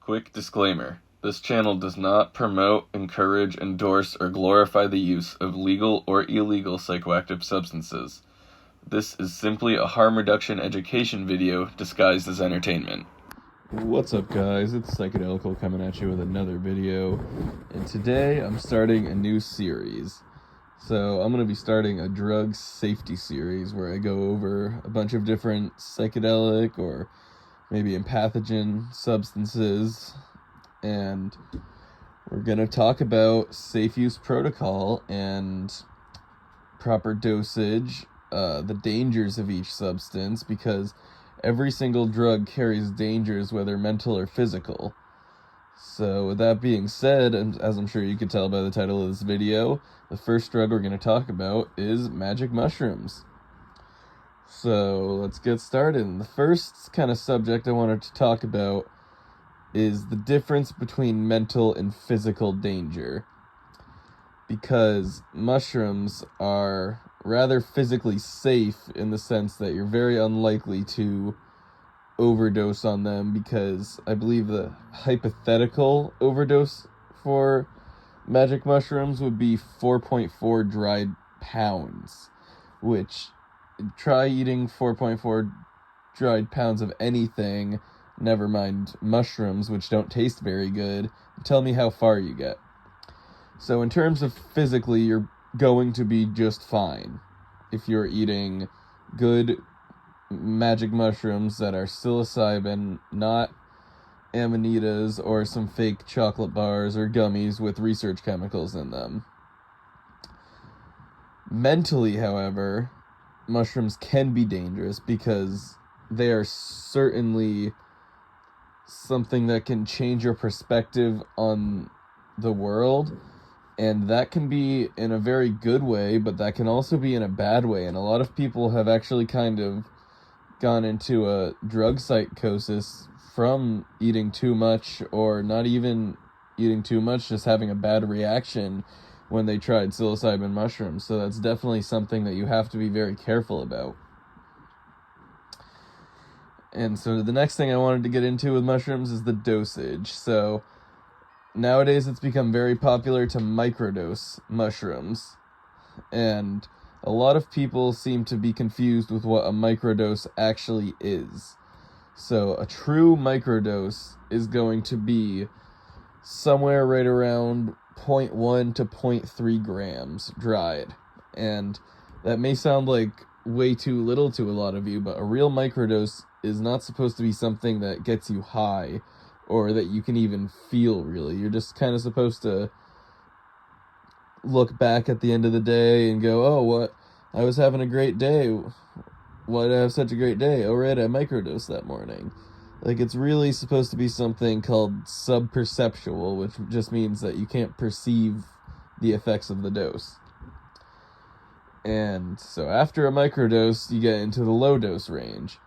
Quick disclaimer. This channel does not promote, encourage, endorse, or glorify the use of legal or illegal psychoactive substances. This is simply a harm reduction education video disguised as entertainment. What's up, guys? It's Psychedelical coming at you with another video, and today I'm starting a new series. So I'm going to be starting a drug safety series where I go over a bunch of different psychedelic or maybe empathogen substances, and we're going to talk about safe use protocol and proper dosage, the dangers of each substance, because every single drug carries dangers, whether mental or physical. So with that being said, and as I'm sure you could tell by the title of this video, the first drug we're going to talk about is magic mushrooms. So let's get started. And the first kind of subject I wanted to talk about is the difference between mental and physical danger. Because mushrooms are rather physically safe in the sense that you're very unlikely to overdose on them, because I believe the hypothetical overdose for magic mushrooms would be 4.4 dried pounds, which, try eating 4.4 dried pounds of anything, never mind mushrooms, which don't taste very good, and tell me how far you get. So in terms of physically, you're going to be just fine if you're eating good magic mushrooms that are psilocybin, not amanitas or some fake chocolate bars or gummies with research chemicals in them. Mentally, however, mushrooms can be dangerous because they are certainly something that can change your perspective on the world, and that can be in a very good way, but that can also be in a bad way, and a lot of people have actually kind of gone into a drug psychosis from eating too much, or not even eating too much, just having a bad reaction when they tried psilocybin mushrooms. So that's definitely something that you have to be very careful about. And so the next thing I wanted to get into with mushrooms is the dosage. So nowadays it's become very popular to microdose mushrooms, and a lot of people seem to be confused with what a microdose actually is. So a true microdose is going to be somewhere right around 0.1 to 0.3 grams dried. And that may sound like way too little to a lot of you, but a real microdose is not supposed to be something that gets you high or that you can even feel, really. You're just kind of supposed to look back at the end of the day and go, oh, what? I was having a great day. Why did I have such a great day? Oh, right, I microdosed that morning. Like, it's really supposed to be something called subperceptual, which just means that you can't perceive the effects of the dose. And so after a microdose, you get into the low dose range.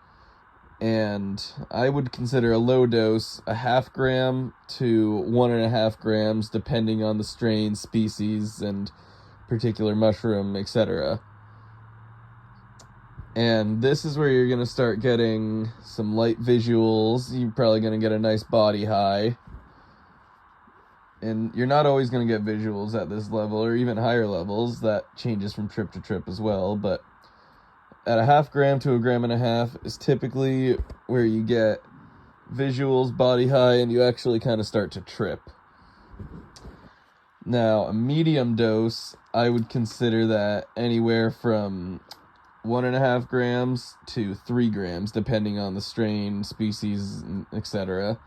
And I would consider a low dose a 0.5 gram to 1.5 grams, depending on the strain, species, and particular mushroom, etc. And this is where you're going to start getting some light visuals. You're probably going to get a nice body high. And you're not always going to get visuals at this level, or even higher levels. That changes from trip to trip as well, but at a 0.5 gram to 1.5 grams is typically where you get visuals, body high, and you actually kind of start to trip. Now, a medium dose, I would consider that anywhere from 1.5 grams to 3 grams, depending on the strain, species, etc.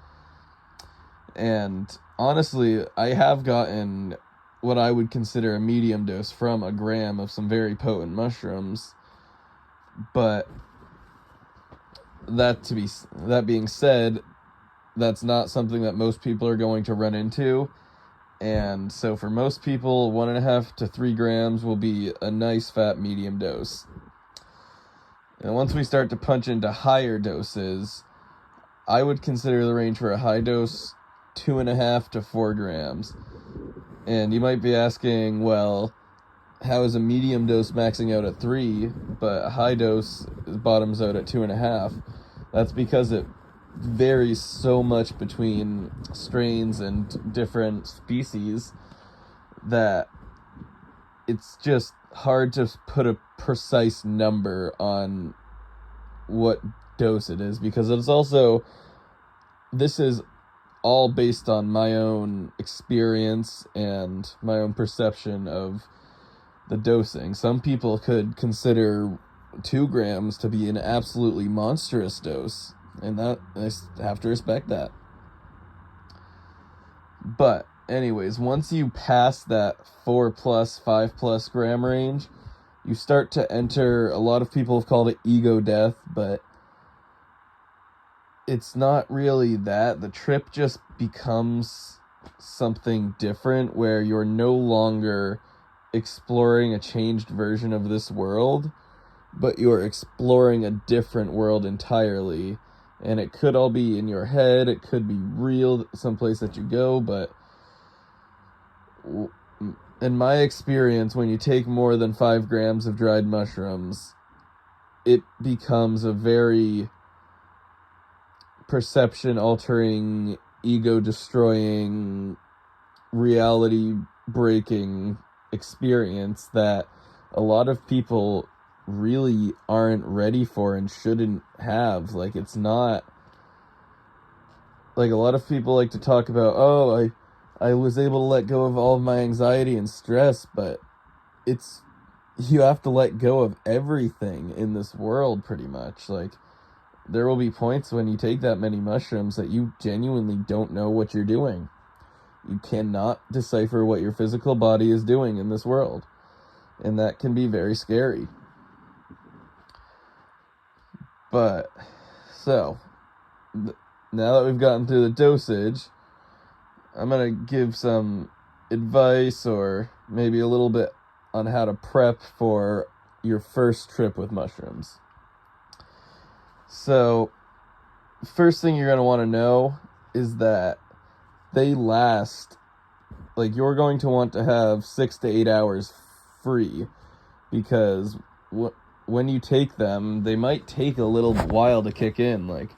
And honestly, I have gotten what I would consider a medium dose from 1 gram of some very potent mushrooms. But that being said, that's not something that most people are going to run into. And so for most people, 1.5 to 3 grams will be a nice fat medium dose. And once we start to punch into higher doses, I would consider the range for a high dose 2.5 to 4 grams. And you might be asking, well, how is a medium dose maxing out at 3, but a high dose bottoms out at 2.5? That's because it varies so much between strains and different species that it's just hard to put a precise number on what dose it is, because it's also, this is all based on my own experience and my own perception of the dosing. Some people could consider 2 grams to be an absolutely monstrous dose, and that I have to respect that. But anyways, once you pass that 4 plus, 5 plus gram range, you start to enter, a lot of people have called it ego death, but it's not really that. The trip just becomes something different, where you're no longer exploring a changed version of this world, but you're exploring a different world entirely. And it could all be in your head, it could be real, someplace that you go, but in my experience, when you take more than 5 grams of dried mushrooms, it becomes a very perception-altering, ego-destroying, reality-breaking experience that a lot of people really aren't ready for and shouldn't have. Like, it's not... Like, a lot of people like to talk about, oh, I was able to let go of all of my anxiety and stress, but it's... You have to let go of everything in this world, pretty much. Like, there will be points when you take that many mushrooms that you genuinely don't know what you're doing. You cannot decipher what your physical body is doing in this world. And that can be very scary. But, so, now that we've gotten through the dosage, I'm going to give some advice, or maybe a little bit on how to prep for your first trip with mushrooms. So, first thing you're going to want to know is that they last, like, you're going to want to have 6 to 8 hours free, because when you take them, they might take a little while to kick in. Like,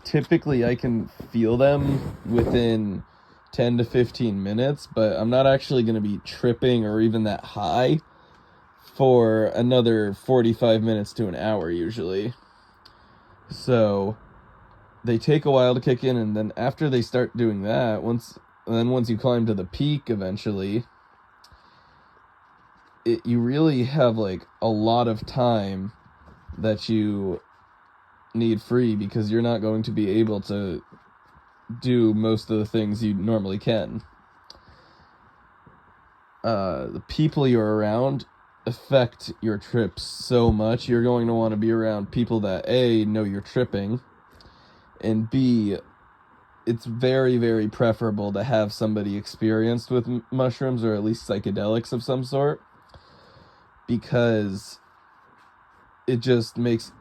typically I can feel them within 10 to 15 minutes, but I'm not actually going to be tripping or even that high for another 45 minutes to an hour usually. So they take a while to kick in, and then after they start doing that, once you climb to the peak eventually, you really have like a lot of time that you need free, because you're not going to be able to do most of the things you normally can. The people you're around affect your trips so much. You're going to want to be around people that A, know you're tripping, and B, it's very, very preferable to have somebody experienced with mushrooms, or at least psychedelics of some sort, because it just makes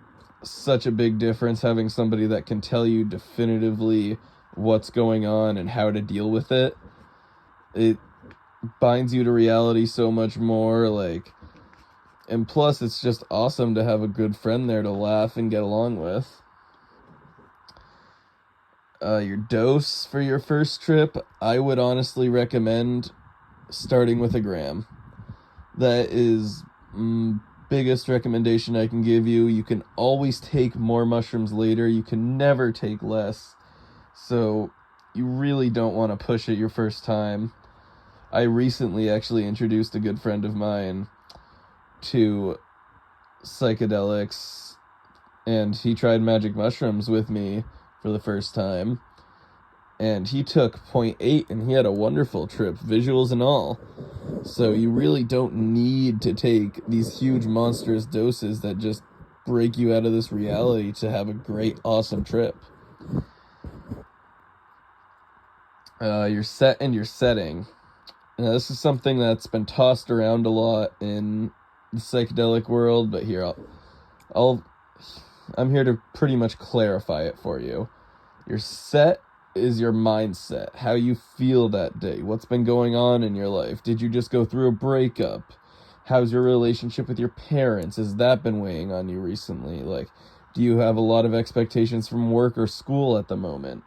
such a big difference having somebody that can tell you definitively what's going on and how to deal with it. It binds you to reality so much more, like, and plus it's just awesome to have a good friend there to laugh and get along with. Your dose for your first trip, I would honestly recommend starting with 1 gram. That is biggest recommendation I can give you. You can always take more mushrooms later. You can never take less. So you really don't want to push it your first time. I recently actually introduced a good friend of mine to psychedelics, and he tried magic mushrooms with me for the first time, and he took 0.8 and he had a wonderful trip, visuals and all. So you really don't need to take these huge monstrous doses that just break you out of this reality to have a great, awesome trip. Your set and your setting. Now, this is something that's been tossed around a lot in the psychedelic world, but here I'm here to pretty much clarify it for you. Your set is your mindset, how you feel that day, what's been going on in your life. Did you just go through a breakup? How's your relationship with your parents? Has that been weighing on you recently? Like, Do you have a lot of expectations from work or school at the moment?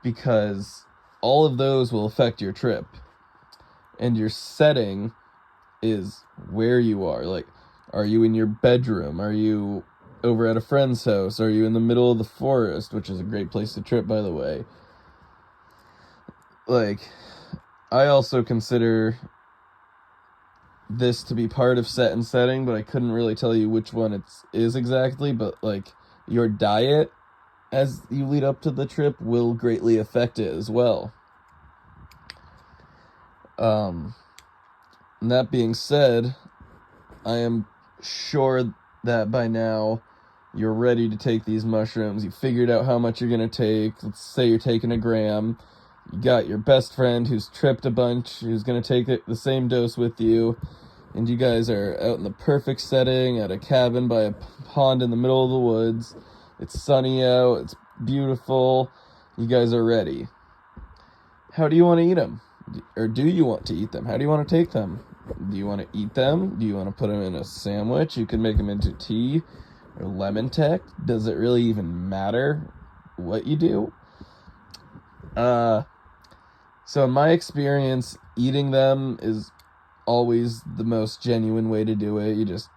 Because all of those will affect your trip. And your setting is where you are. Like, are you in your bedroom? Are you over at a friend's house? Are you in the middle of the forest, which is a great place to trip, by the way? Like, I also consider this to be part of set and setting, but I couldn't really tell you which one it is exactly. But like, your diet as you lead up to the trip will greatly affect it as well. And that being said, I am sure that by now you're ready to take these mushrooms. You figured out how much you're going to take. Let's say you're taking a gram. You got your best friend who's tripped a bunch, who's going to take the same dose with you. And you guys are out in the perfect setting at a cabin by a pond in the middle of the woods. It's sunny out. It's beautiful. You guys are ready. How do you want to eat them? Or do you want to eat them? How do you want to take them? Do you want to eat them? Do you want to put them in a sandwich? You can make them into tea or lemon tech. Does it really even matter what you do? So in my experience, eating them is always the most genuine way to do it. You just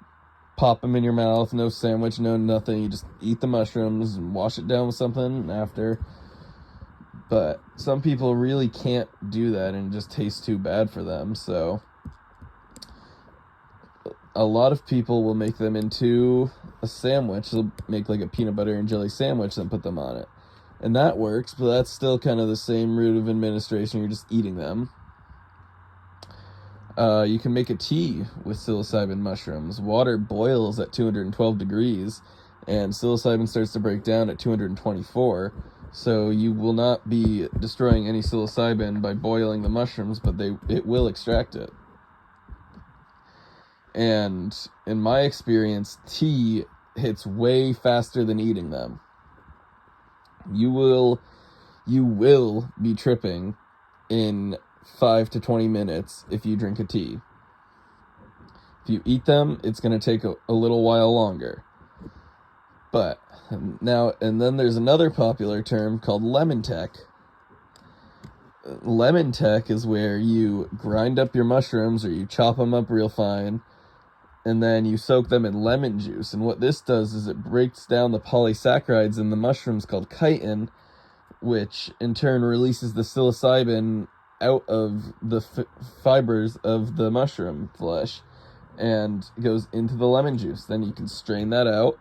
pop them in your mouth, no sandwich, no nothing. You just eat the mushrooms and wash it down with something after. But some people really can't do that and it just tastes too bad for them. So a lot of people will make them into a sandwich. They'll make like a peanut butter and jelly sandwich and put them on it. And that works, but that's still kind of the same route of administration. You're just eating them. You can make a tea with psilocybin mushrooms. Water boils at 212 degrees, and psilocybin starts to break down at 224. So you will not be destroying any psilocybin by boiling the mushrooms, but it will extract it. And in my experience, tea hits way faster than eating them. You will be tripping in 5 to 20 minutes if you drink a tea. If you eat them, it's going to take a little while longer. But now, and then there's another popular term called lemon tech. Lemon tech is where you grind up your mushrooms or you chop them up real fine, and then you soak them in lemon juice. And what this does is it breaks down the polysaccharides in the mushrooms called chitin, which in turn releases the psilocybin out of the fibers of the mushroom flesh and goes into the lemon juice. Then you can strain that out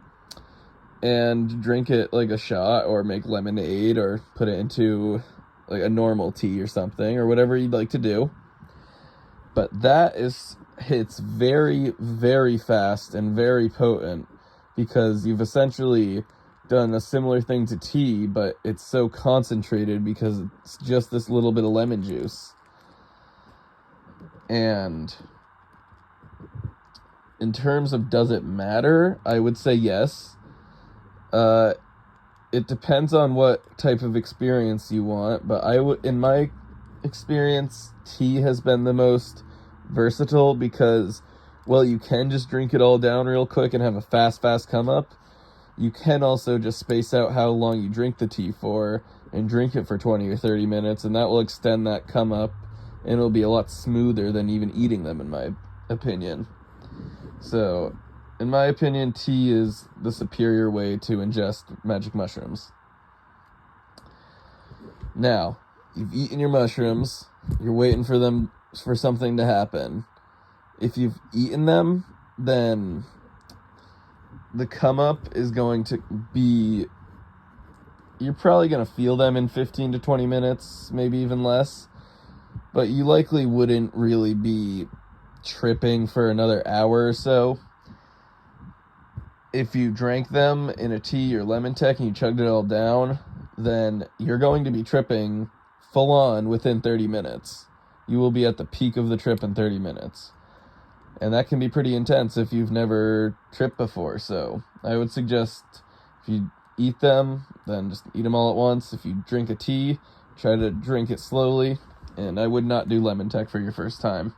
and drink it like a shot or make lemonade or put it into like a normal tea or something or whatever you'd like to do. But that hits very, very fast and very potent because you've essentially done a similar thing to tea, but it's so concentrated because it's just this little bit of lemon juice. And in terms of does it matter, I would say yes. It depends on what type of experience you want, but in my experience, tea has been the most versatile because, well, you can just drink it all down real quick and have a fast come up. You can also just space out how long you drink the tea for and drink it for 20 or 30 minutes, and that will extend that come up, and it'll be a lot smoother than even eating them, in my opinion. So, in my opinion, tea is the superior way to ingest magic mushrooms. Now, you've eaten your mushrooms, you're waiting for something to happen. If you've eaten them, then the come up is going to be, you're probably going to feel them in 15 to 20 minutes, maybe even less, but you likely wouldn't really be tripping for another hour or so. If you drank them in a tea or lemon tech and you chugged it all down, then you're going to be tripping full on within 30 minutes. You will be at the peak of the trip in 30 minutes. And that can be pretty intense if you've never tripped before. So I would suggest if you eat them, then just eat them all at once. If you drink a tea, try to drink it slowly. And I would not do lemon tech for your first time.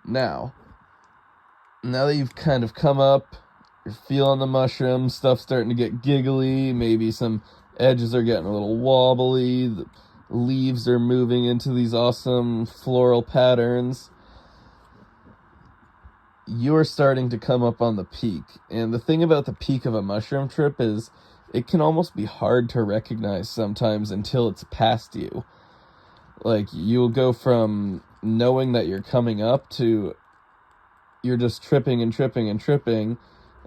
Now that you've kind of come up you're feeling the mushrooms, stuff's starting to get giggly, maybe some edges are getting a little wobbly, the leaves are moving into these awesome floral patterns. You're starting to come up on the peak. And the thing about the peak of a mushroom trip is it can almost be hard to recognize sometimes until it's past you. Like, you'll go from knowing that you're coming up to you're just tripping and tripping and tripping,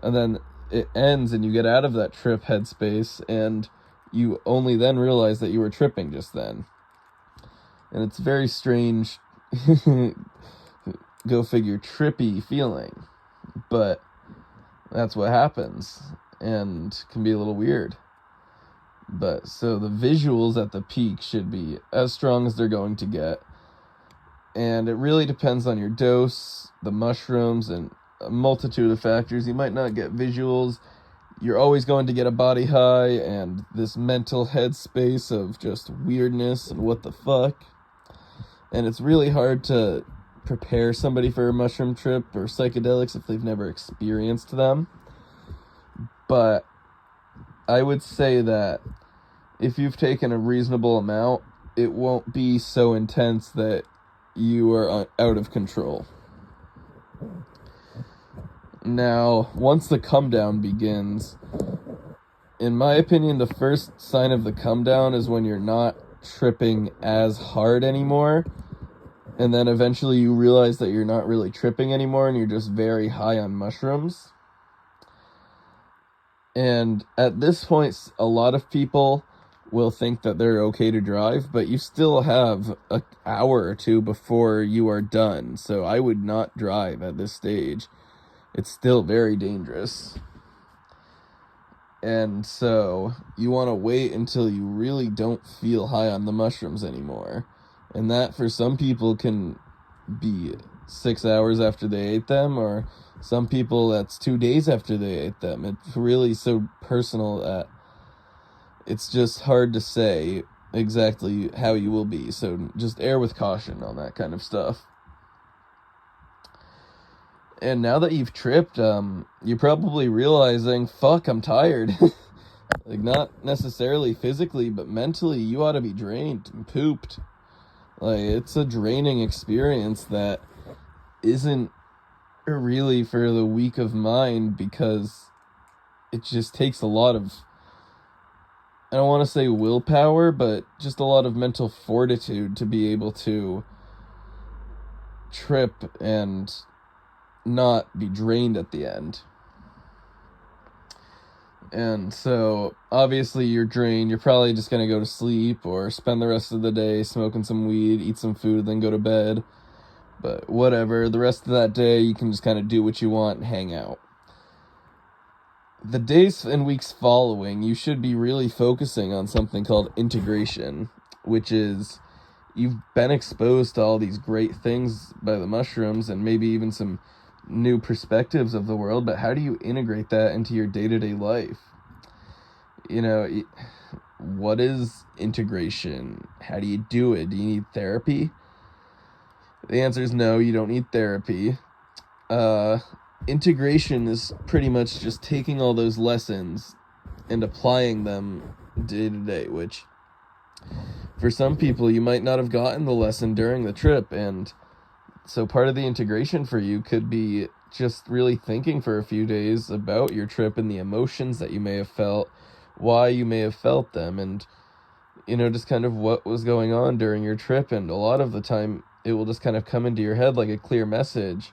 and then it ends and you get out of that trip headspace and you only then realize that you were tripping just then. And it's very strange, go figure, trippy feeling, but that's what happens and can be a little weird. But so the visuals at the peak should be as strong as they're going to get, and it really depends on your dose, the mushrooms, and a multitude of factors. You might not get visuals. You're always going to get a body high and this mental headspace of just weirdness and what the fuck. And it's really hard to prepare somebody for a mushroom trip or psychedelics if they've never experienced them. But I would say that if you've taken a reasonable amount, it won't be so intense that you are out of control. Now, once the come down begins, in my opinion, the first sign of the come down is when you're not tripping as hard anymore, and then eventually you realize that you're not really tripping anymore and you're just very high on mushrooms. And at this point, a lot of people will think that they're okay to drive, but you still have an hour or two before you are done. So I would not drive at this stage. It's still very dangerous. And so you want to wait until you really don't feel high on the mushrooms anymore. And that for some people can be 6 hours after they ate them, or some people that's 2 days after they ate them. It's really so personal that it's just hard to say exactly how you will be. So just err with caution on that kind of stuff. And now that you've tripped, you're probably realizing, fuck, I'm tired. Like, not necessarily physically, but mentally, you ought to be drained and pooped. Like, it's a draining experience that isn't really for the weak of mind, because it just takes a lot of, I don't want to say willpower, but just a lot of mental fortitude to be able to trip and not be drained at the end. And so obviously you're drained, you're probably just going to go to sleep or spend the rest of the day smoking some weed, eat some food, then go to bed. But whatever, the rest of that day you can just kind of do what you want and hang out. The days and weeks following, you should be really focusing on something called integration, which is you've been exposed to all these great things by the mushrooms and maybe even some new perspectives of the world, but how do you integrate that into your day-to-day life? You know, what is integration? How do you do it? Do you need therapy? The answer is no, you don't need therapy. Integration is pretty much just taking all those lessons and applying them day to day, which for some people you might not have gotten the lesson during the trip, and so part of the integration for you could be just really thinking for a few days about your trip and the emotions that you may have felt, why you may have felt them, and, you know, just kind of what was going on during your trip. And a lot of the time it will just kind of come into your head like a clear message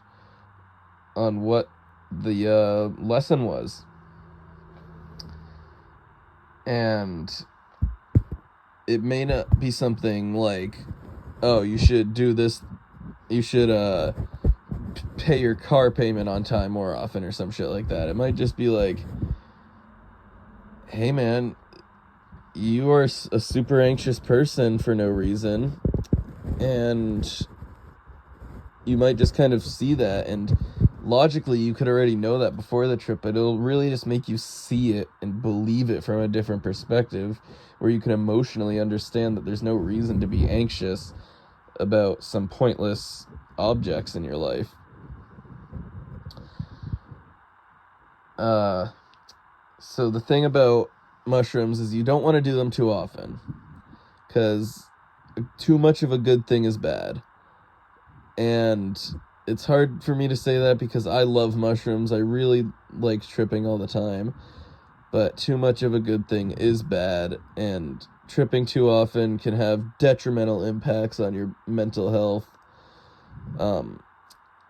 on what the lesson was. And it may not be something like, oh, you should do this, you should pay your car payment on time more often or some shit like that. It might just be like, hey man, you are a super anxious person for no reason, and you might just kind of see that, and logically you could already know that before the trip, but it'll really just make you see it and believe it from a different perspective, where you can emotionally understand that there's no reason to be anxious about some pointless objects in your life. So the thing about mushrooms is you don't want to do them too often, because too much of a good thing is bad. And it's hard for me to say that because I love mushrooms. I really like tripping all the time. But too much of a good thing is bad, and tripping too often can have detrimental impacts on your mental health.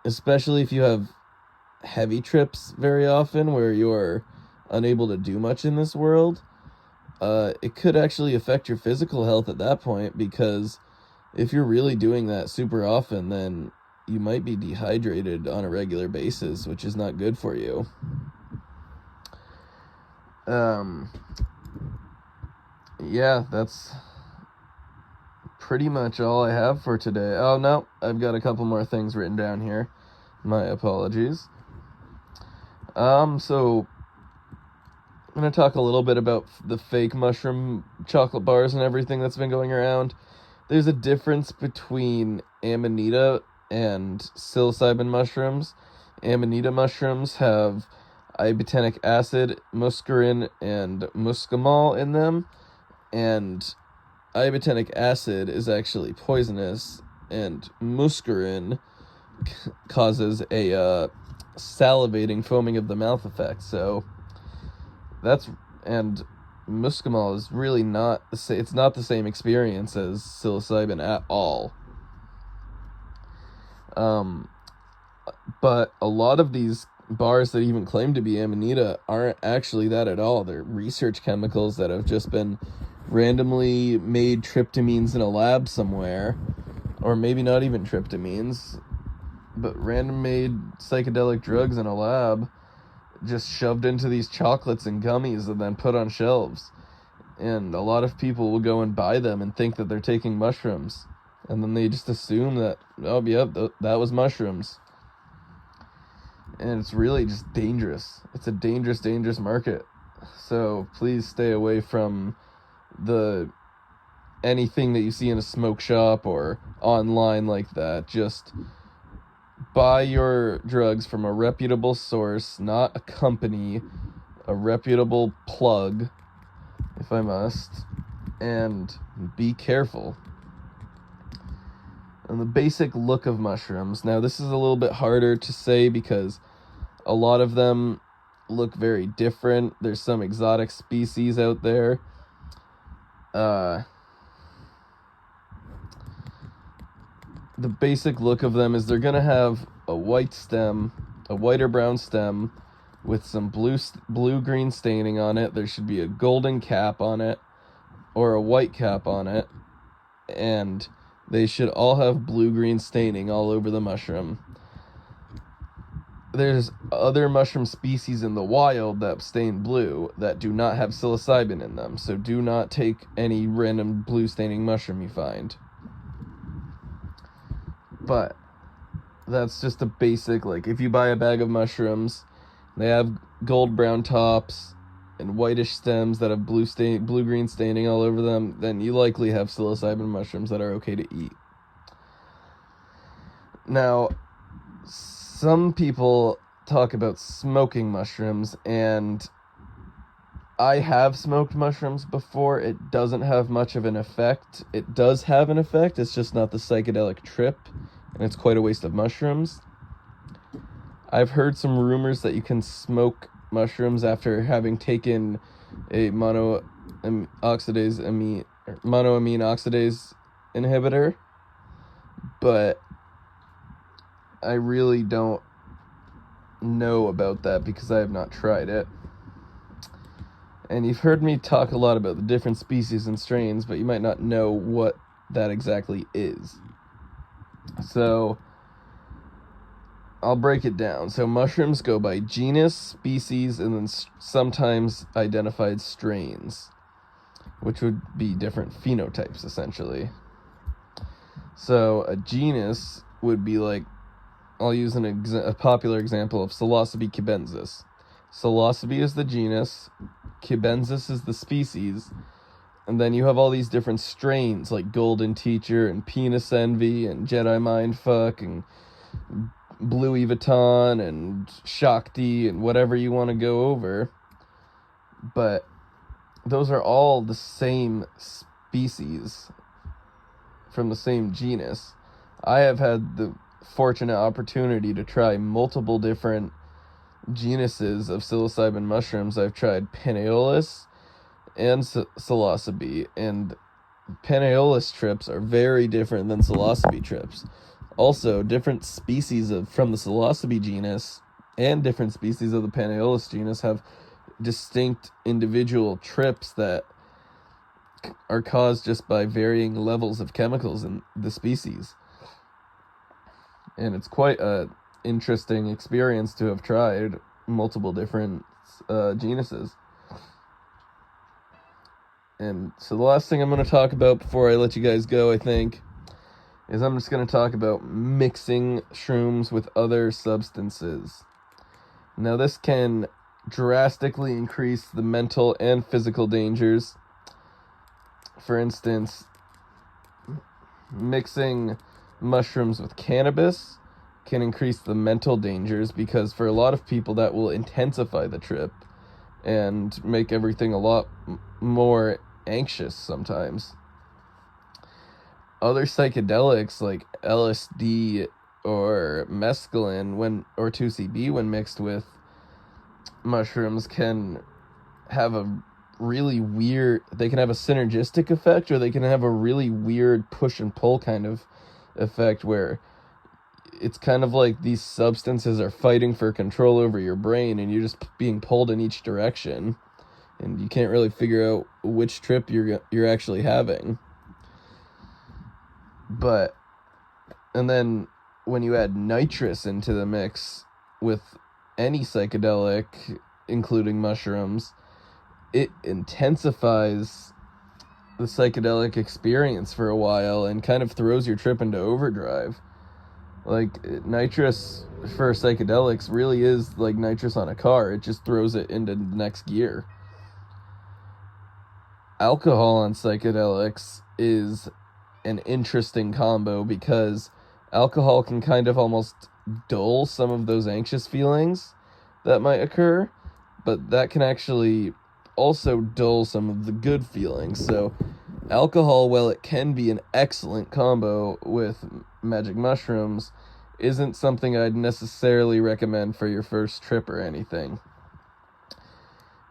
Especially if you have heavy trips very often where you're unable to do much in this world. It could actually affect your physical health at that point, because if you're really doing that super often, then you might be dehydrated on a regular basis, which is not good for you. Yeah, that's pretty much all I have for today. Oh, no, I've got a couple more things written down here. My apologies. So I'm going to talk a little bit about the fake mushroom chocolate bars and everything that's been going around. There's a difference between amanita and psilocybin mushrooms. Amanita mushrooms have ibotenic acid, muscarine, and muscimol in them, and ibotenic acid is actually poisonous, and muscarine causes a salivating, foaming of the mouth effect. So and muscimol is really not it's not the same experience as psilocybin at all. But a lot of these bars that even claim to be amanita aren't actually that at all. They're research chemicals that have just been randomly made tryptamines in a lab somewhere, or maybe not even tryptamines, but random made psychedelic drugs in a lab, just shoved into these chocolates and gummies and then put on shelves. And a lot of people will go and buy them and think that they're taking mushrooms, and then they just assume that, oh, yep, that was mushrooms. And it's really just dangerous. It's a dangerous, dangerous market. So please stay away from anything that you see in a smoke shop or online like that. Just buy your drugs from a reputable source, not a company, a reputable plug, if I must, and be careful. And the basic look of mushrooms. Now, this is a little bit harder to say because a lot of them look very different. There's some exotic species out there. The basic look of them is they're going to have a white stem, a white or brown stem with some blue-green staining on it. There should be a golden cap on it or a white cap on it, and they should all have blue-green staining all over the mushroom. There's other mushroom species in the wild that stain blue that do not have psilocybin in them, so do not take any random blue staining mushroom you find. But that's just a basic, like, if you buy a bag of mushrooms, they have gold-brown tops and whitish stems that have blue-green staining all over them, then you likely have psilocybin mushrooms that are okay to eat. Now, some people talk about smoking mushrooms, and I have smoked mushrooms before. It doesn't have much of an effect. It does have an effect, it's just not the psychedelic trip, and it's quite a waste of mushrooms. I've heard some rumors that you can smoke mushrooms after having taken a monoamine oxidase inhibitor, but I really don't know about that because I have not tried it. And you've heard me talk a lot about the different species and strains, but you might not know what that exactly is. So I'll break it down. So mushrooms go by genus, species, and then sometimes identified strains, which would be different phenotypes, essentially. So a genus would be like, I'll use a popular example of Psilocybe cubensis. Psilocybe is the genus, cubensis is the species, and then you have all these different strains like Golden Teacher and Penis Envy and Jedi Mindfuck and Louis Vuitton and Shakti and whatever you want to go over. But those are all the same species from the same genus. I have had the fortunate opportunity to try multiple different genuses of psilocybin mushrooms. I've tried Panaeolus and psilocybe, and Panaeolus trips are very different than psilocybe trips. Also, different species from the psilocybe genus and different species of the Panaeolus genus have distinct individual trips that are caused just by varying levels of chemicals in the species. And it's quite a interesting experience to have tried multiple different genuses. And so the last thing I'm going to talk about before I let you guys go, I think, is I'm just going to talk about mixing shrooms with other substances. Now, this can drastically increase the mental and physical dangers. For instance, mixing mushrooms with cannabis can increase the mental dangers, because for a lot of people that will intensify the trip and make everything a lot more anxious sometimes. Other psychedelics like LSD or mescaline or 2CB when mixed with mushrooms can have a really weird, they can have a synergistic effect, or they can have a really weird push and pull kind of effect where it's kind of like these substances are fighting for control over your brain and you're just being pulled in each direction and you can't really figure out which trip you're actually having. And then when you add nitrous into the mix with any psychedelic, including mushrooms, it intensifies the psychedelic experience for a while and kind of throws your trip into overdrive. Like, nitrous for psychedelics really is like nitrous on a car. It just throws it into the next gear. Alcohol on psychedelics is an interesting combo because alcohol can kind of almost dull some of those anxious feelings that might occur, but that can actually also dull some of the good feelings. So alcohol, while it can be an excellent combo with magic mushrooms, isn't something I'd necessarily recommend for your first trip or anything.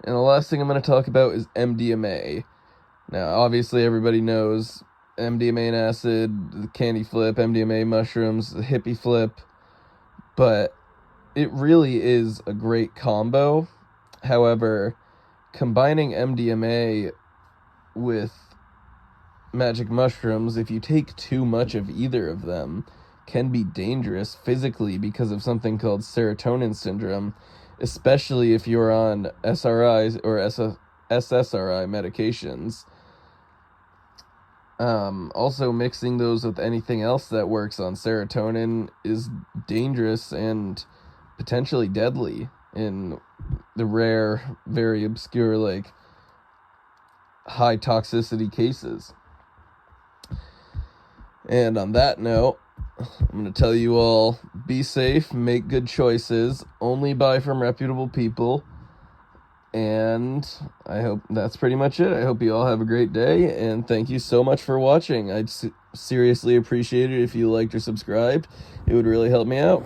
And the last thing I'm going to talk about is MDMA. Now, obviously everybody knows MDMA and acid, the candy flip, MDMA mushrooms, the hippie flip, but it really is a great combo. However, combining MDMA with magic mushrooms, if you take too much of either of them, can be dangerous physically because of something called serotonin syndrome, especially if you're on SRIs or SSRI medications. Also, mixing those with anything else that works on serotonin is dangerous and potentially deadly in the rare, very obscure, like, high toxicity cases. And on that note, I'm going to tell you all, be safe, make good choices, only buy from reputable people, and I hope that's pretty much it. I hope you all have a great day, and thank you so much for watching. I'd seriously appreciate it if you liked or subscribed. It would really help me out.